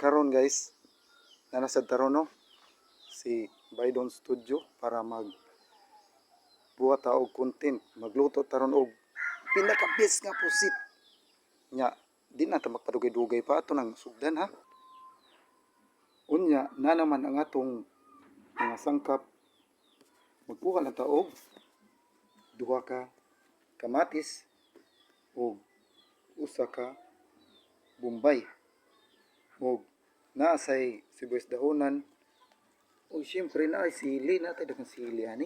karon guys, nanasad taron no si Baydon Studio para magbuhat ta og content, magluto taron og pinaka-best nga pusit nya. Di na ta magpadugay-dugay pa ato nang sugdan ha. Unya na naman ang atong mga sangkap. Magkuha lang ta og duha ka kamatis og usa ka bombay og naasay sibuyas dahonan o siyempre na ay sili na tayo dagang sili ani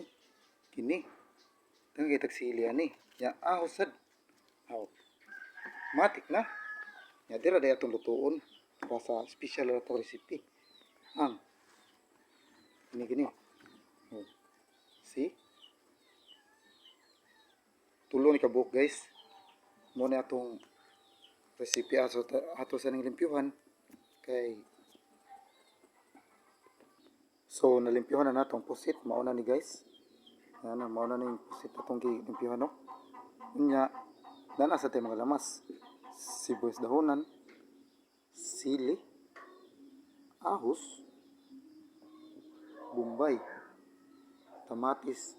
kini dagang kitag sili ani ya ahos sad aw matik na ya dira day atong lutuon para sa special na to recipe ang gini oh. See tulo ni kabuk guys mo na atong recipe ato sa ning limpyuhan kay so nalimpyuhan na natong pusit mauna ni guys mauna ning pusit atong gilimpyuhan no. Unya nana sa tay mga lamas sibuyas dahonan, sili, ahos, bombay, tamatis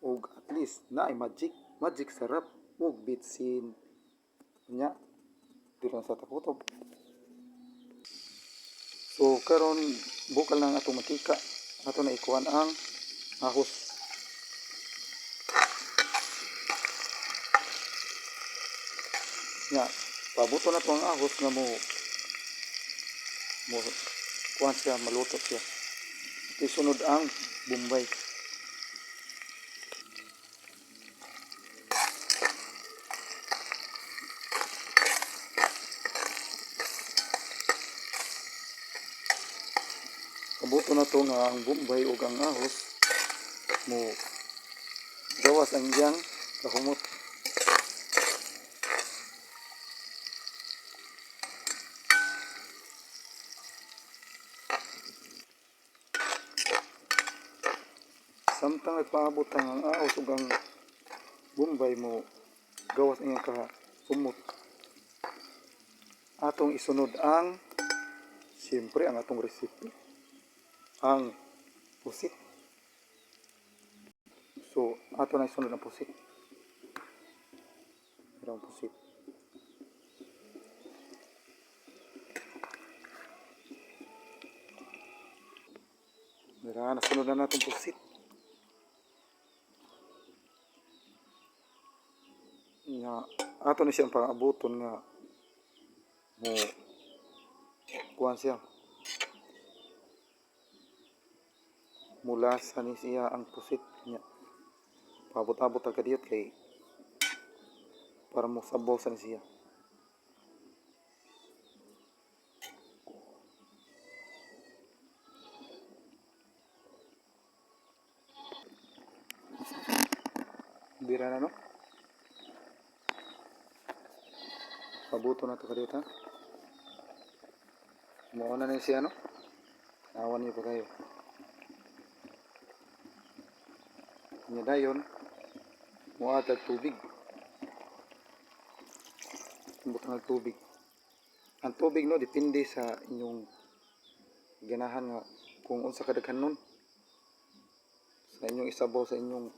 ug at least na ay magic sarap ug bitsin nya dira sa takutob. So karon bukal lang atong mantika ato na ikuan ang ahos. Nya pabuto na to ang ahos nga mo kuan siya maluto siya. Isunod ang bombay. Pabuto na to nga ang bombay ug ang ahos mo gawas ang iyang kahumot. Samtang nagpaabot ang ahos ug ang bombay mo gawas ang iyang kahumot, atong isunod ang siyempre ang atong recipe ang pusit. So ato na isunod ang pusit. Ang pusit. Nasunod na natin pusit. Nga ato na siyang pang-abuton nga mo kuhan siya. Mula sa ni siya ang pusit niya. Paabot-abot ang kadiyot kay para mo sabaw sa ni siya. Bira na no? Pabuto na ito kadiyot ha. Mauna na siya no? Nawan niyo pa kayo. Nya dayon muatag tubig. Butang tubig. Ang tubig no depende sa inyong ganahan nga kung unsa kadaghan nun sa inyong isabaw sa inyong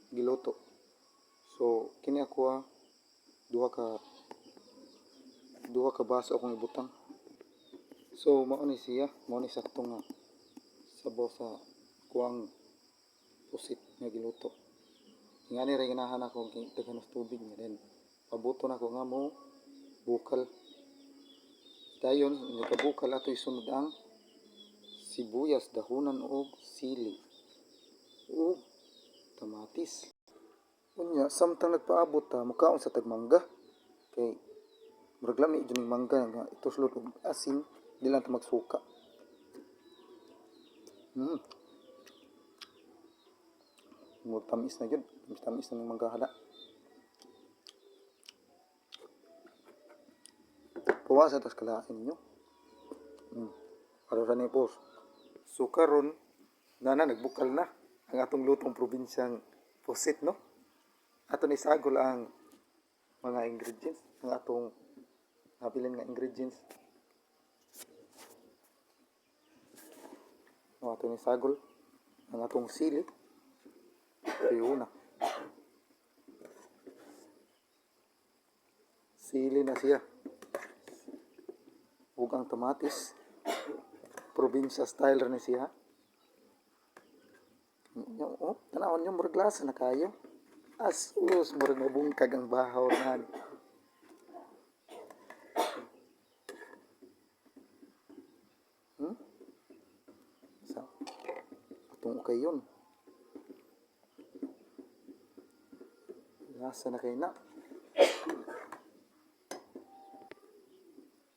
giluto. So kini ako duha ka baso akong ibutang. So mao ni siya, mao ni saktong nga sabaw sa kuang pusit nga giluto. Ngani ra ganahan ako daghan ng tubig nga then pabuto na ko nga mo bukal. Dayon nakabukal ato isunod ang sibuyas dahonan og sili ug tamatis. Unya samtang nagpaabot ta mukaon sa tagmangga kay murag lami jud ning mangga nga ituslod og asin di lang ta magsuka. Tamis na yun. Tamis na ng manggahala. Puwasa tas kalain nyo. Para ni boss. So karon nagbukal na ang atong lutong probinsyang pusit no. Ato ni sagol ang mga ingredients, ang atong nabilin nga ingredients. O ato ni sagol ang atong sili. Ito yung una. Sili na siya. Ug ang tomatis. Probinsya style rin siya. Oh, tanawon nyo, murag lasa na kayo. Asus, murag mabungkag ang bahaw na. So, atong okay yun. Lasa na kayo na.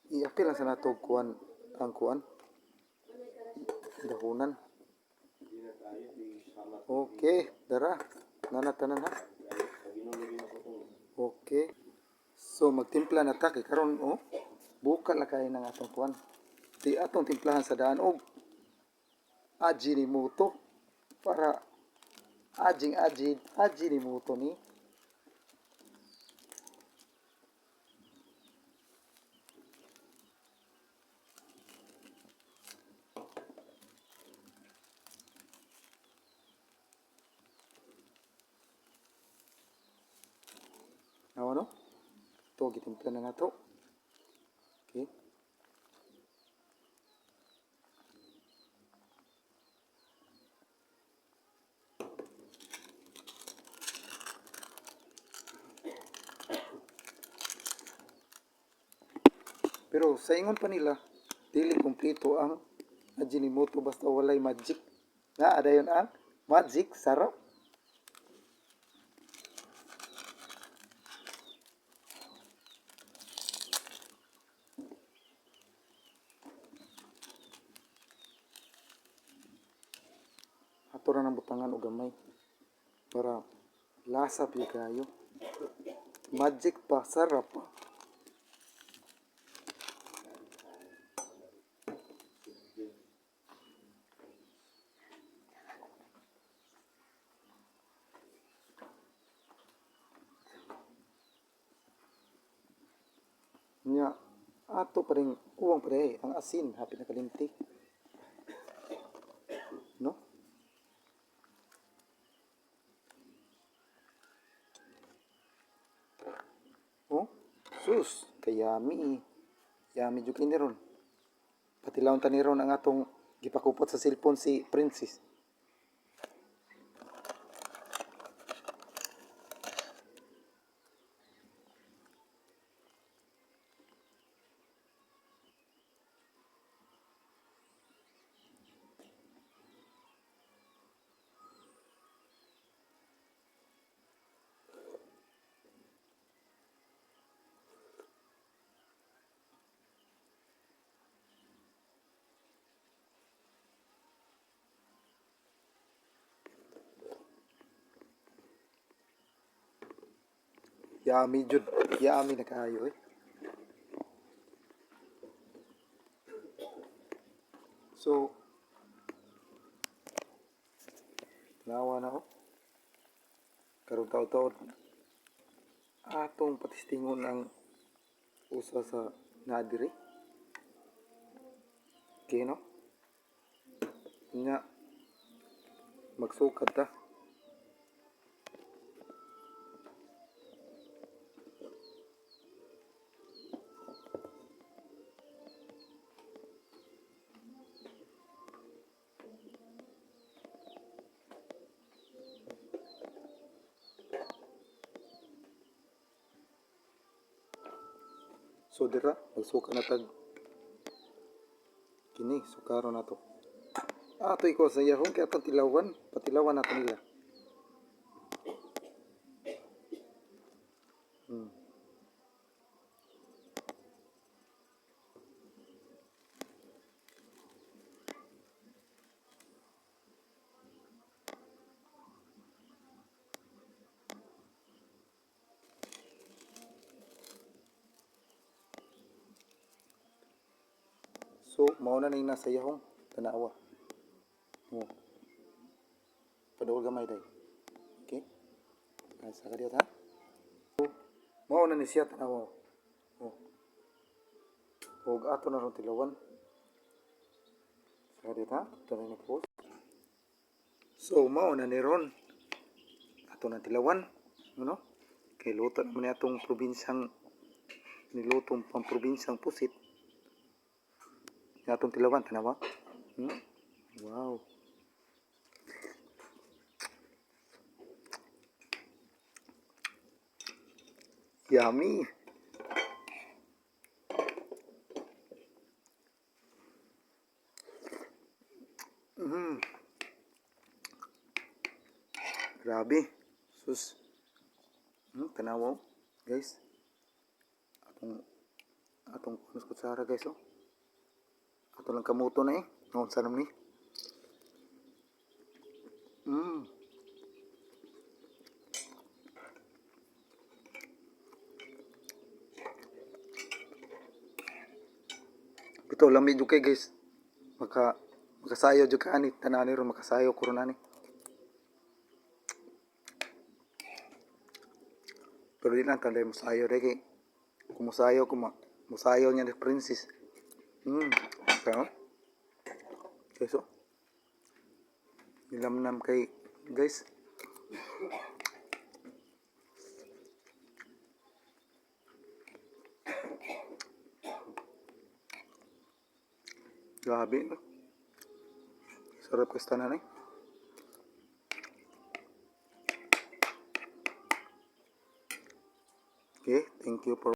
I-apil lang sa nato kuan ang kuan. Dahunan. Okay, dara. Nanatanan ha. Okay. So magtimpla na ta kay karon oh. Buka la kay nang atong kuan. Di atong timplahan sa daan og Ajinomoto para Ajinomoto ni. Ano? Ito, gitimpla na nato. Okay. Pero sa ingon pa nila, dili kumpleto ang Ajinomoto basta walay magic. Na, adayon ang magic, sarap. Ato ra ng butangan o gamay para lasa pi kayo. Magic pa, sarap pa. Nya ato pa rin uwang pa rin ang asin hapit na kalimti. No? Oh, sus, kayami. Yami jud kini ron. Patilawon ta ni ron ang atong gipakupot sa cellphone si Princess. Yami jud, yami na kayo eh. So, nawa na ako. Karong taon-taon, atong patistingon ang usa sa nadiri. Okay, no? Nga, magsukad ta. So dira, magsuka na tag kini, sukaro na to. Ato iko sa yahong kaya itong tilawan, patilawan nato nila. So, mauna na yung nasa yahong, tanawa. Oh. Padawal gamay day. Okay? Nasa ka diyot ha? So, mauna ni siya tanawa. Oh. Huwag ato na ron tilawan. Ready ta? Ito na post. So, mao na ni ron. Ato na tilawan. Ano? Kay luto naman na itong probinsyang nilutong pang probinsyang pusit. Atong tilawan, tanawa? Wow. Yummy. Grabe. Sus. Tanawa, guys. Atong kutsara, guys, oh. Ato lang kamuto na eh. Noon sa naman eh. Ito lang medyo kay guys. Makasayo jud ka ani tanani ron makasayo ko ron ani. Pero di lang tanday musayo re kay kumusayo musayo niya ni princess. Kaya keso. Nilamnam kay guys. Grabe. Sarap kasta na eh. Okay, thank you for